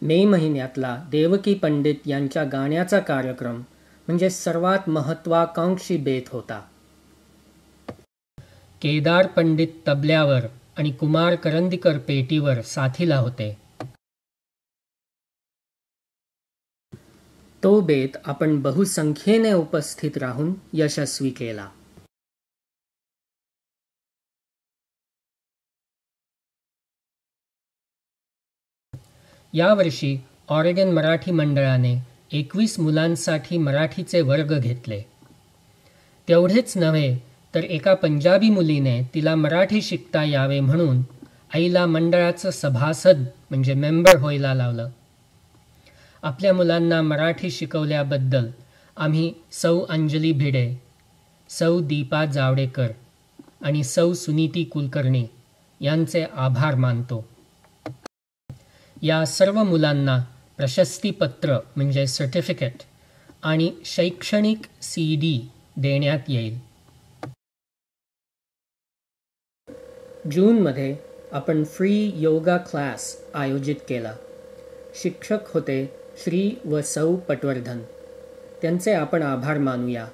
मे महिन्यातला देवकी पंडित यांच्या गाण्याचा कार्यक्रम म्हणजे सर्वात महत्त्वाकांक्षी बेत होता. केदार पंडित तबल्यावर आणि कुमार करंदीकर पेटीवर साथीला होते. तो बेत आपण बहुसंख्येने उपस्थित राहून यशस्वी केला. यावर्षी ऑरेगन मराठी मंडळाने 21 मुलांसाठी मराठीचे वर्ग घेतले. तेवढेच नव्हे तर एका पंजाबी मुलीने तिला मराठी शिकता यावे म्हणून आईला मंडळाचं सभासद म्हणजे मेंबर व्हायला लावलं. आपल्या मुलांना मराठी शिकवल्याबद्दल आम्ही सौ अंजली भिडे, सौ दीपा जावडेकर आणि सौ सुनीती कुलकर्णी यांचे आभार मानतो. या सर्व मुलांना प्रशस्तीपत्र म्हणजे सर्टिफिकेट आणि शैक्षणिक CD देण्यात येईल. जूनमध्ये आपण फ्री योगा क्लास आयोजित केला. शिक्षक होते श्री व सौ पटवर्धन. त्यांचे आपण आभार मानूया.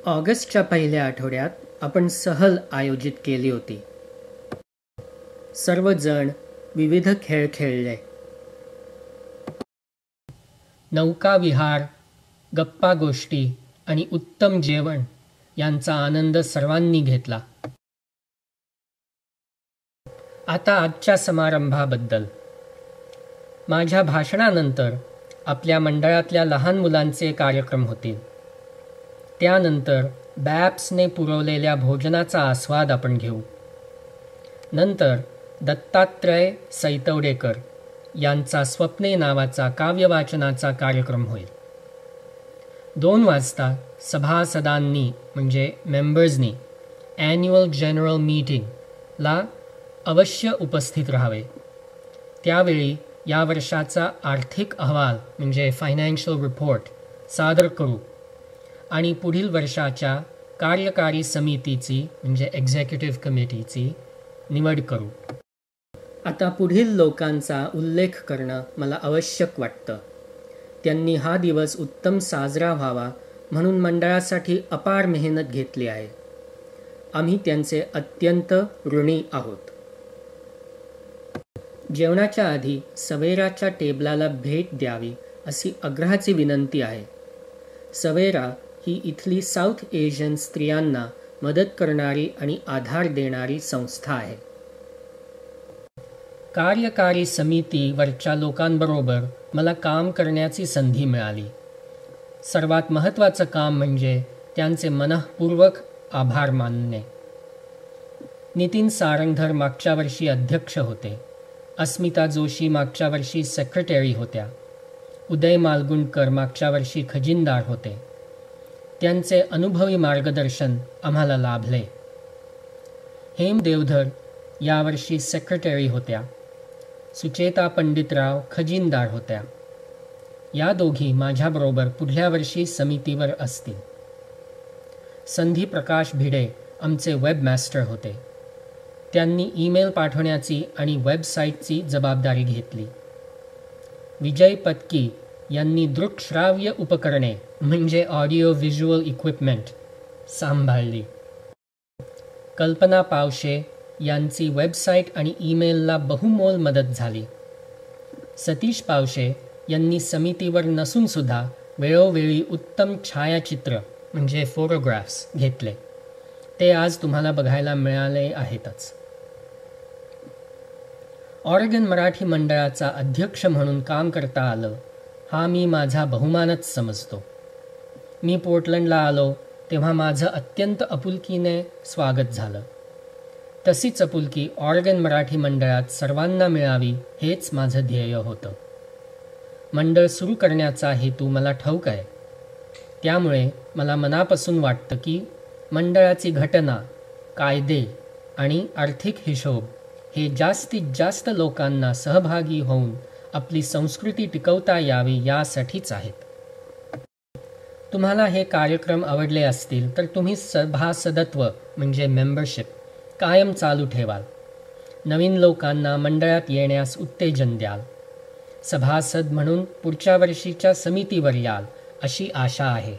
ऑगस्टच्या पहिल्या आठवड्यात आपण सहल आयोजित केली होती. सर्वजण विविध खेळ खेळले. नौका विहार, गप्पा गोष्टी आणि उत्तम जेवण यांचा आनंद सर्वांनी घेतला. आता आजच्या समारंभाबद्दल. माझ्या भाषणानंतर आपल्या मंडळातल्या लहान मुलांचे कार्यक्रम होतील. त्यानंतर बॅप्सने पुरवलेल्या भोजनाचा आस्वाद आपण घेऊ. नंतर दत्तात्रय सैतवडेकर यांचा स्वप्ने नावाचा काव्यवाचनाचा कार्यक्रम होईल. 2 वाजता सभासदांनी म्हणजे मेंबर्सनी ॲन्युअल जनरल मीटिंगला अवश्य उपस्थित राहावे. त्यावेळी या वर्षाचा आर्थिक अहवाल म्हणजे फायनान्शियल रिपोर्ट सादर करू आणि पुढील वर्षाच्या कार्यकारी समितीची म्हणजे एक्झिक्युटिव्ह कमिटीची निवड करू. आता पुढील लोकांचा उल्लेख करणं मला आवश्यक वाटतं. त्यांनी हा दिवस उत्तम साजरा व्हावा म्हणून मंडळासाठी अपार मेहनत घेतली आहे. आम्ही त्यांचे अत्यंत ऋणी आहोत. जेवणाच्या आधी सवेराच्या टेबलाला भेट द्यावी अशी आग्रहाची विनंती आहे. सवेरा ही इथली साऊथ एशियन स्त्रियांना मदत करणारी आणि आधार देणारी संस्था आहे. कार्यकारी समितीवरच्या लोकांबरोबर मला काम करण्याची संधी मिळाली. सर्वात महत्त्वाचं काम म्हणजे त्यांचे मनःपूर्वक आभार मानणे. नितीन सारंगधर मागच्या वर्षी अध्यक्ष होते. अस्मिता जोशी मागच्या वर्षी सेक्रेटरी होत्या. उदय मालगुणकर मागच्या वर्षी खजिनदार होते. त्यांचे अनुभवी मार्गदर्शन आम्हाला लाभले. हेम देवधर यावर्षी सेक्रेटरी होत्या. सुचेता पंडितराव खजिनदार होत्या. या दोघी माझ्याबरोबर पुढल्या वर्षी समितीवर असतील. संधी प्रकाश भिडे आमचे वेबमास्टर होते. त्यांनी ईमेल पाठवण्याची आणि वेबसाईटची जबाबदारी घेतली. विजय पत्की यांनी दृकश्राव्य उपकरणे म्हणजे ऑडिओ व्हिज्युअल इक्विपमेंट सांभाळली. कल्पना पावशे यांची वेबसाईट आणि ईमेलला बहुमोल मदत झाली. सतीश पावशे यांनी समितीवर नसूनसुद्धा वेळोवेळी उत्तम छायाचित्र म्हणजे फोटोग्राफ्स घेतले. ते आज तुम्हाला बघायला मिळाले आहेतच. ऑरेगन मराठी मंडळाचा अध्यक्ष म्हणून काम करता आलं हा मी माझा बहुमानच समजतो. मी पोर्टलंडला आलो तेव्हा माझं अत्यंत आपुलकीने स्वागत झालं. तशीच आपुलकी ऑरेगन मराठी मंडळात सर्वांना मिळावी हेच माझं ध्येय होतं. मंडळ सुरू करण्याचा हेतू मला ठाऊक आहे. त्यामुळे मला मनापासून वाटतं की मंडळाची घटना, कायदे आणि आर्थिक हिशोब हे जास्तीत जास्त लोकांना सहभागी होऊन आपली संस्कृती टिकवता यावी यासाठीच आहेत. तुम्हाला हे कार्यक्रम आवडले असतील तर तुम्ही सभासदत्व म्हणजे मेंबरशिप कायम चालू ठेवाल. नवीन लोकांना मंडळात येण्यास उत्तेजन द्याल. सभासद म्हणून पुढच्या वर्षीच्या समितीवर याल अशी आशा आहे.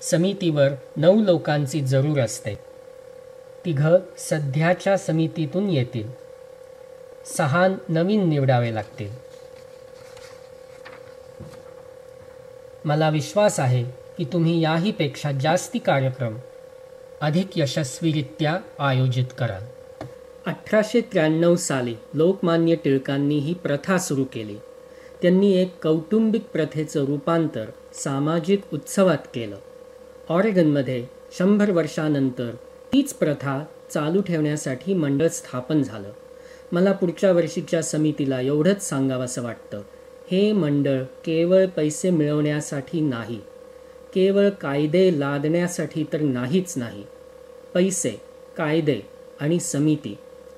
समितीवर 9 लोकांची जरूर असते. 3 सध्याच्या समितीतून येतील. 6 नवीन निवडावे लागतील. मला विश्वास आहे की तुम्ही याहीपेक्षा जास्ती कार्यक्रम अधिक यशस्वीरित्या आयोजित कराल. 1893 साली लोकमान्य टिळकांनी ही प्रथा सुरू केली. त्यांनी एक कौटुंबिक प्रथेचं रूपांतर सामाजिक उत्सवात केलं. ऑरेगनमध्ये 100 वर्षानंतर तीच प्रथा चालू ठेवण्यासाठी मंडळ स्थापन झालं. मला पुढच्या वर्षीच्या समितीला एवढंच सांगावंसं वाटतं. हे मंडळ केवळ पैसे मिळवण्यासाठी नाही, केवळ कायदे लादण्यासाठी तर नाहीच नाही. पैसे, कायदे आणि समिती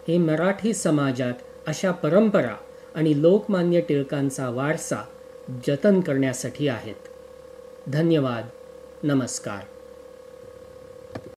हे मराठी समाजात अशा परंपरा आणि लोकमान्य टिळकांचा वारसा जतन करण्यासाठी आहेत. धन्यवाद. नमस्कार.